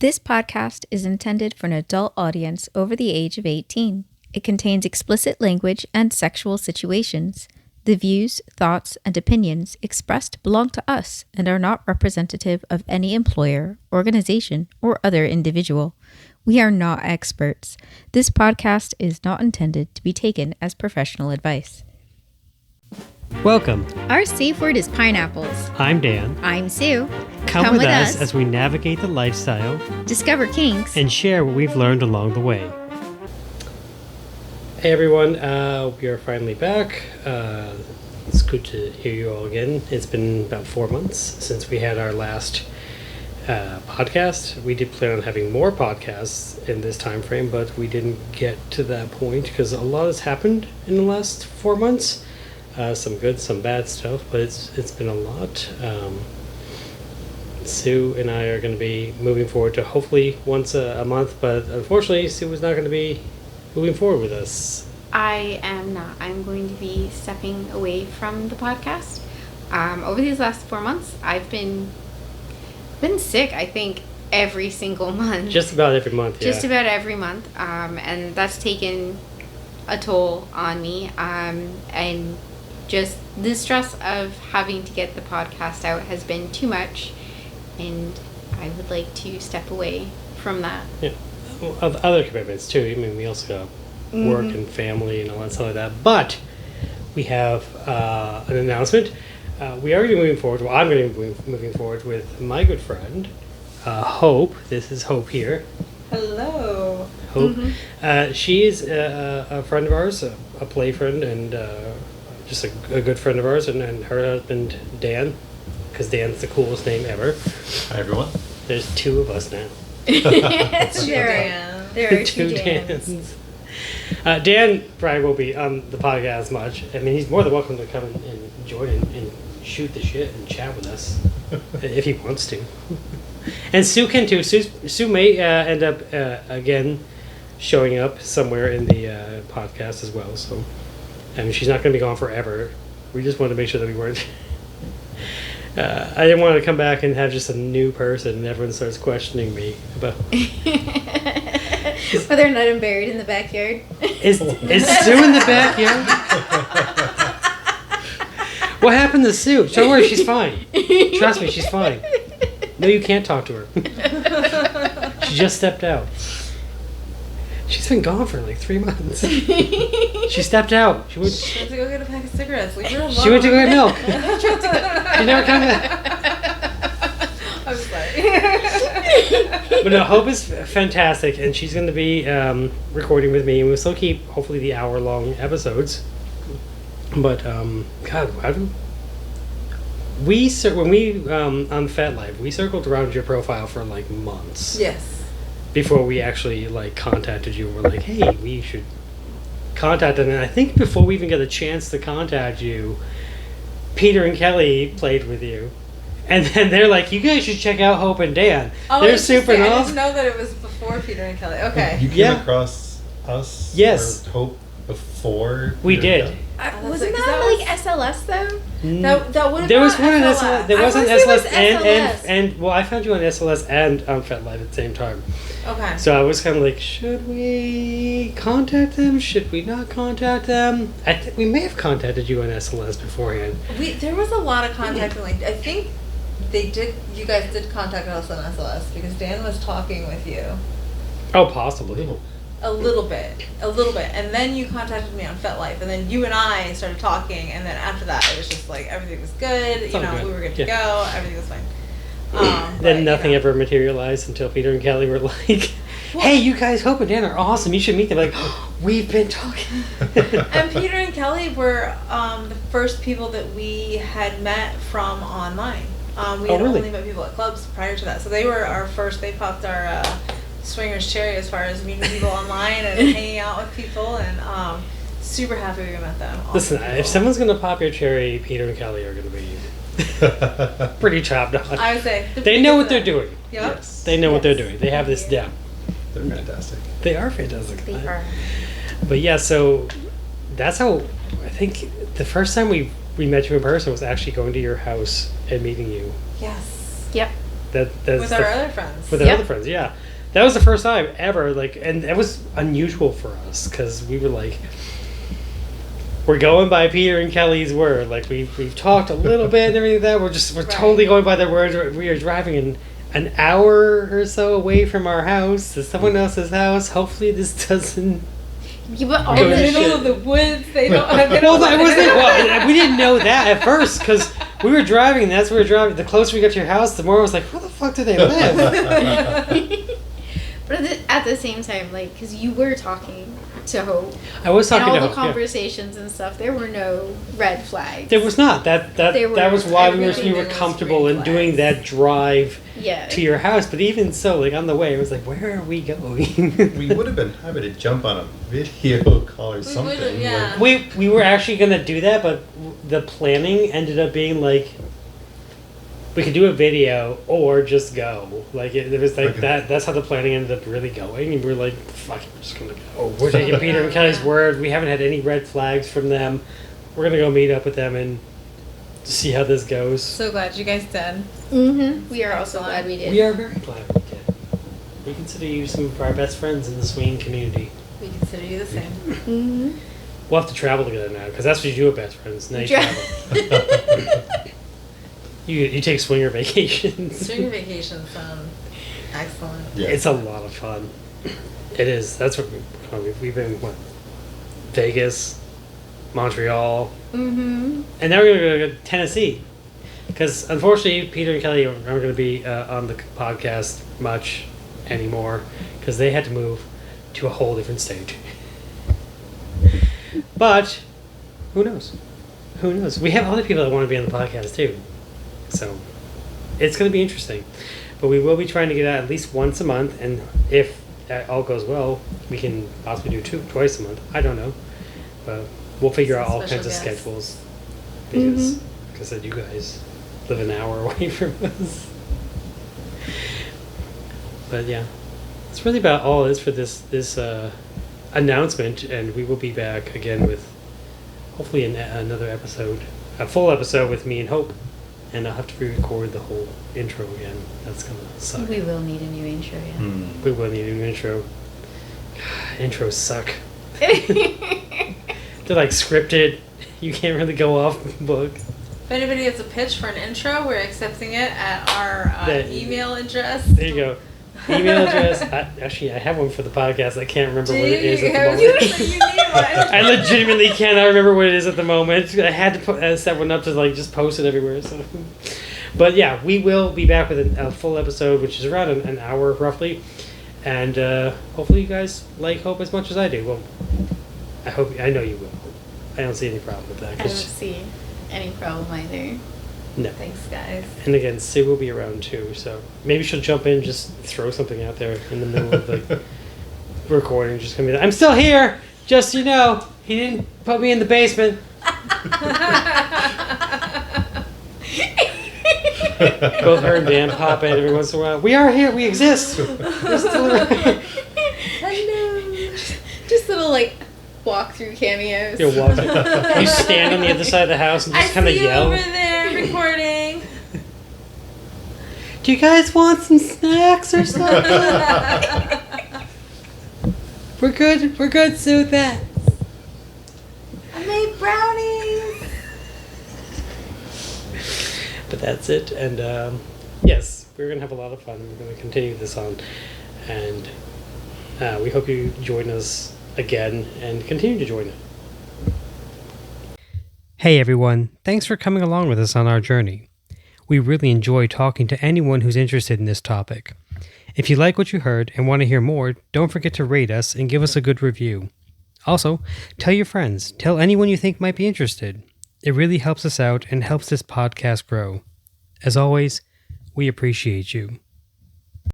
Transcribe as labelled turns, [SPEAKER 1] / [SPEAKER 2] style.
[SPEAKER 1] This podcast is intended for an adult audience over the age of 18. It contains explicit language and sexual situations. The views, thoughts, and opinions expressed belong to us and are not representative of any employer, organization, or other individual. We are not experts. This podcast is not intended to be taken as professional advice.
[SPEAKER 2] Welcome.
[SPEAKER 1] Our safe word is pineapples.
[SPEAKER 2] I'm Dan.
[SPEAKER 1] I'm Sue.
[SPEAKER 2] Come with us as we navigate the lifestyle,
[SPEAKER 1] discover kinks,
[SPEAKER 2] and share what we've learned along the way. Hey everyone, we are finally back. It's good to hear you all again. It's been about 4 months since we had our last podcast. We did plan on having more podcasts in this time frame, but we didn't get to that point because a lot has happened in the last 4 months. Some good, some bad stuff, but it's been a lot. Sue and I are going to be moving forward to hopefully once a month, but unfortunately Sue is not going to be moving forward with us.
[SPEAKER 3] I am not. I'm going to be stepping away from the podcast. Over these last 4 months, I've been sick, I think, every single month.
[SPEAKER 2] Just about every month, yeah.
[SPEAKER 3] Just about every month. And that's taken a toll on me. And just the stress of having to get the podcast out has been too much. And I would like to step away from that.
[SPEAKER 2] Yeah. Well, other commitments, too. I mean, we also got work and family and all that stuff like that. But we have an announcement. We are going to be moving forward. Well, I'm going to be moving forward with my good friend, Hope. This is Hope here.
[SPEAKER 4] Hello.
[SPEAKER 2] Hope. She is a friend of ours, a play friend, and just a good friend of ours, and her husband, Dan, because Dan's the coolest name ever.
[SPEAKER 5] Hi, everyone.
[SPEAKER 2] There's two of us now.
[SPEAKER 3] It's true.
[SPEAKER 4] There
[SPEAKER 3] are two Dans.
[SPEAKER 2] Dan probably won't be on the podcast as much. I mean, he's more than welcome to come and join and shoot the shit and chat with us if he wants to. And Sue can too. Sue may end up again showing up somewhere in the podcast as well. So, I mean, she's not going to be gone forever. We just wanted to make sure that we weren't. I didn't want to come back and have just a new person and everyone starts questioning me about
[SPEAKER 3] Whether or not I'm buried in the backyard.
[SPEAKER 2] Is Sue in the backyard? What happened to Sue? Don't worry, she's fine. Trust me, she's fine. No, you can't talk to her. She just stepped out. She's been gone for like 3 months. She stepped out. She went
[SPEAKER 4] to go get a pack of cigarettes. Leave her alone.
[SPEAKER 2] She went to go get milk. She never come back.
[SPEAKER 4] I'm sorry.
[SPEAKER 2] But no, Hope is fantastic, and she's going to be recording with me, and we'll still keep, hopefully, the hour-long episodes. But, God, when we on FetLife, we circled around your profile for, like, months.
[SPEAKER 4] Yes.
[SPEAKER 2] Before we actually, like, contacted you, and we're like, hey, we should contact them. And I think before we even got a chance to contact you, Peter and Kelly played with you. And then they're like, you guys should check out Hope and Dan.
[SPEAKER 4] Oh,
[SPEAKER 2] they're super
[SPEAKER 4] I
[SPEAKER 2] nice.
[SPEAKER 4] didn't know that it was before Peter and Kelly. Okay.
[SPEAKER 5] You came across us?
[SPEAKER 2] Yes.
[SPEAKER 5] Or Hope before?
[SPEAKER 2] We did.
[SPEAKER 3] Wasn't that like SLS though?
[SPEAKER 4] That would have
[SPEAKER 2] There was
[SPEAKER 4] been
[SPEAKER 2] one on
[SPEAKER 4] SLS.
[SPEAKER 2] SLS. There
[SPEAKER 3] I
[SPEAKER 2] wasn't
[SPEAKER 3] wish there was
[SPEAKER 2] SLS
[SPEAKER 3] SLS.
[SPEAKER 2] and well, I found you on SLS and on FetLife at the same time.
[SPEAKER 4] Okay.
[SPEAKER 2] So I was kind of like, should we contact them? Should we not contact them? I think we may have contacted you on SLS beforehand.
[SPEAKER 4] There was a lot of contact. Like, I think you guys did contact us on SLS because Dan was talking with you.
[SPEAKER 2] Oh, possibly.
[SPEAKER 4] A little bit. And then you contacted me on FetLife, and then you and I started talking, and then after that, it was just like everything was good.
[SPEAKER 2] It's all good.
[SPEAKER 4] We were good
[SPEAKER 2] Yeah.
[SPEAKER 4] to go. Everything was fine.
[SPEAKER 2] Then nothing ever materialized until Peter and Kelly were like, hey, you guys, Hope and Dan are awesome. You should meet them. Like, we've been talking.
[SPEAKER 4] And Peter and Kelly were the first people that we had met from online. We had
[SPEAKER 2] really?
[SPEAKER 4] only met people at clubs prior to that. So they were our first, they popped our swingers cherry as far as meeting people online and hanging out with people. And super happy we met them. Awesome
[SPEAKER 2] Listen,
[SPEAKER 4] people.
[SPEAKER 2] if someone's going to pop your cherry, Peter and Kelly are going to be pretty chopped on.
[SPEAKER 4] I would say.
[SPEAKER 2] They know what they're doing.
[SPEAKER 4] Yep.
[SPEAKER 5] Yes.
[SPEAKER 2] They know what they're doing. They have this down.
[SPEAKER 5] They're fantastic.
[SPEAKER 2] They are fantastic.
[SPEAKER 3] They are.
[SPEAKER 2] But yeah, so that's how I think the first time we met you in person was actually going to your house and meeting you.
[SPEAKER 4] Yes.
[SPEAKER 3] Yep.
[SPEAKER 2] that's
[SPEAKER 4] With
[SPEAKER 2] the
[SPEAKER 4] our other friends.
[SPEAKER 2] with our
[SPEAKER 3] Yep.
[SPEAKER 2] other friends. Yeah, that was the first time ever. Like, and that was unusual for us because we were like, we're going by Peter and Kelly's word. Like we've talked a little bit and everything like that. We're
[SPEAKER 3] Right.
[SPEAKER 2] totally going by their words. We are driving an hour or so away from our house to someone else's house. Hopefully this doesn't.
[SPEAKER 3] Yeah, but all
[SPEAKER 2] Go
[SPEAKER 4] in the
[SPEAKER 2] to
[SPEAKER 3] this
[SPEAKER 4] middle
[SPEAKER 2] shit.
[SPEAKER 4] of the woods, they don't. They
[SPEAKER 2] Well,
[SPEAKER 4] don't
[SPEAKER 2] that wasn't. Well, we didn't know that at first because we were driving. And that's where we were driving. The closer we got to your house, the more I was like, "Where the fuck do they live?"
[SPEAKER 3] But at the same time, like, because you were talking to Hope,
[SPEAKER 2] I was
[SPEAKER 3] and
[SPEAKER 2] talking
[SPEAKER 3] all
[SPEAKER 2] to
[SPEAKER 3] the
[SPEAKER 2] Hope, yeah.
[SPEAKER 3] conversations and stuff, there were no red flags.
[SPEAKER 2] There was not that
[SPEAKER 3] There
[SPEAKER 2] was
[SPEAKER 3] were-
[SPEAKER 2] why we
[SPEAKER 4] everything
[SPEAKER 2] were
[SPEAKER 4] was
[SPEAKER 2] comfortable
[SPEAKER 4] green
[SPEAKER 2] in doing that drive
[SPEAKER 3] Yeah.
[SPEAKER 2] to your house. But even so, like on the way, it was like, "Where are we going?"
[SPEAKER 5] We would have been happy to jump on a video call or
[SPEAKER 4] would've,
[SPEAKER 5] something.
[SPEAKER 4] yeah.
[SPEAKER 2] we were actually gonna do that, but the planning ended up being like. We could do a video or just go. Like it was like
[SPEAKER 5] Okay.
[SPEAKER 2] that. That's how the planning ended up really going. And we were like, "Fuck it, we're just gonna go. We're taking Peter and Kelly's word. We haven't had any red flags from them. We're gonna go meet up with them and see how this goes."
[SPEAKER 4] So glad you guys did.
[SPEAKER 3] Mm-hmm. We are also
[SPEAKER 4] Excellent.
[SPEAKER 3] glad we did.
[SPEAKER 2] We are very glad we did. We consider you some of our best friends in the swinging community.
[SPEAKER 4] We consider you the same.
[SPEAKER 3] Mm-hmm.
[SPEAKER 2] We'll have to travel together now because that's what you do with best friends. Now you
[SPEAKER 3] Tra-
[SPEAKER 2] travel. You take swinger vacations.
[SPEAKER 4] Swinger vacations sound excellent.
[SPEAKER 5] Yeah.
[SPEAKER 2] It's a lot of fun. It is. That's what we've been. What? Vegas, Montreal,
[SPEAKER 3] Mm-hmm.
[SPEAKER 2] and now we're going to go to Tennessee. Because unfortunately, Peter and Kelly aren't going to be on the podcast much anymore because they had to move to a whole different state. But who knows? Who knows? We have other people that want to be on the podcast too. So it's going to be interesting. But we will be trying to get out at least once a month. And if all goes well, we can possibly do twice a month. I don't know. But we'll figure out all
[SPEAKER 4] Special
[SPEAKER 2] kinds of
[SPEAKER 4] guests.
[SPEAKER 2] schedules. Because, like I said, you guys live an hour away from us. But yeah, that's really about all it is for this announcement, and we will be back again with hopefully another episode, a full episode with me and Hope, and I'll have to re-record the whole intro again. That's gonna suck.
[SPEAKER 3] We will need a new intro, yeah.
[SPEAKER 5] Hmm.
[SPEAKER 2] We will need a new intro. Intros suck. They're like scripted. You can't really go off book.
[SPEAKER 4] If anybody has a pitch for an intro, we're accepting it at our
[SPEAKER 2] That-
[SPEAKER 4] email address.
[SPEAKER 2] There you go. Email address. I have one for the podcast. I can't remember
[SPEAKER 4] Do
[SPEAKER 2] what it is
[SPEAKER 4] you?
[SPEAKER 2] at the
[SPEAKER 4] You
[SPEAKER 2] moment.
[SPEAKER 4] need one.
[SPEAKER 2] I legitimately cannot remember what it is at the moment. I had to set one up to like just post it everywhere. So, but yeah, we will be back with a full episode, which is around an hour roughly, and hopefully you guys like Hope as much as I do. Well, I know you will. I don't see any problem with that.
[SPEAKER 3] I don't
[SPEAKER 2] 'cause-
[SPEAKER 3] see any problem either.
[SPEAKER 2] no.
[SPEAKER 4] Thanks, guys.
[SPEAKER 2] And again, Sue will be around too, so maybe she'll jump in and just throw something out there in the middle of the recording. Just gonna be like, "I'm still here, just so you know. He didn't put me in the basement." Both her and Dan pop in every once in a while. "We are here. We exist. We're still around."
[SPEAKER 3] Hello. Just little like walk-through cameos.
[SPEAKER 2] You walk. You stand on the other side of the house and
[SPEAKER 4] I
[SPEAKER 2] just kind of
[SPEAKER 4] see you
[SPEAKER 2] yell.
[SPEAKER 4] over there recording.
[SPEAKER 2] "Do you guys want some snacks or something?" We're good. We're good, Sue. That.
[SPEAKER 4] I made brownies.
[SPEAKER 2] But that's it. And yes, we're going to have a lot of fun. We're going to continue this on. And we hope you join us again and continue to join it. Hey everyone, thanks for coming along with us on our journey. We really enjoy talking to anyone who's interested in this topic. If you like what you heard and want to hear more, don't forget to rate us and give us a good review. Also, tell your friends, tell anyone you think might be interested. It really helps us out and helps this podcast grow. As always, we appreciate you.